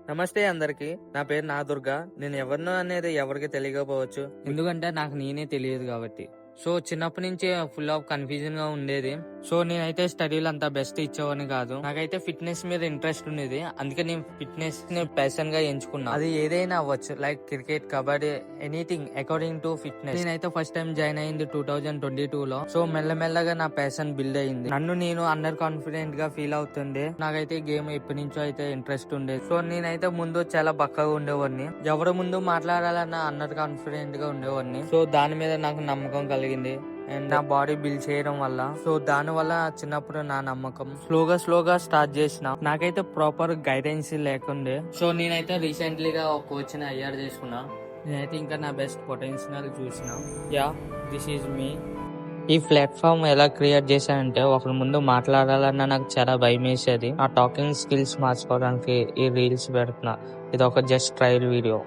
నమస్తే అందరికి. నా పేరు నాదుర్గా. నేను ఎవరినో అనేది ఎవరికి తెలియకపోవచ్చు, ఎందుకంటే నాకు నేనే తెలియదు కాబట్టి. సో చిన్నప్పటి నుంచి ఫుల్ ఆఫ్ కన్ఫ్యూజన్ గా ఉండేది. సో నేనైతే స్టడీలో అంత బెస్ట్ ఇచ్చేవాడిని కాదు. నాకైతే ఫిట్నెస్ మీద ఇంట్రెస్ట్ ఉండేది. అందుకే నేను ఫిట్నెస్ ని ప్యాషన్ గా ఎంచుకున్నా. అది ఏదైనా అవ్వచ్చు, like cricket, kabaddi, anything according to fitness. నేనైతే ఫస్ట్ టైం జాయిన్ అయింది 2022 లో. సో మెల్లమెల్లగా నా ప్యాషన్ బిల్డ్ అయింది. నన్ను నేను అండర్ కాన్ఫిడెంట్ గా ఫీల్ అవుతుంది. నాకైతే గేమ్ ఎప్పటి నుంచో అయితే ఇంట్రెస్ట్ ఉండేది. సో నేనైతే ముందు చాలా బక్కగా ఉండేవాడిని. ఎవరి ముందు మాట్లాడాలన్న అండర్ కాన్ఫిడెంట్ గా ఉండేవాడిని. సో దాని మీద నాకు నమ్మకం కలిగింది అండ్ నా బాడీ బిల్డ్ చేయడం వల్ల. సో దాని వల్ల చిన్నప్పుడు నా నమ్మకం స్లోగా స్టార్ట్ చేసిన. నాకైతే ప్రాపర్ గైడెన్స్ లేకుండే. సో నేనైతే రీసెంట్లీగా ఒక కోచ్ ని హైర్ చేసుకున్నా. నేనైతే ఇంకా నా బెస్ట్ పొటెన్షియల్ చూసిన. యా, దిస్ ఈజ్ మీ. ఈ ప్లాట్ఫామ్ ఎలా క్రియేట్ చేశానంటే, ఒకరి ముందు మాట్లాడాలన్నా నాకు చాలా భయం వేసేది. ఆ టాకింగ్ స్కిల్స్ మార్చుకోవడానికి ఈ రీల్స్ పెడుతున్నా. ఇది ఒక జస్ట్ ట్రయల్ వీడియో.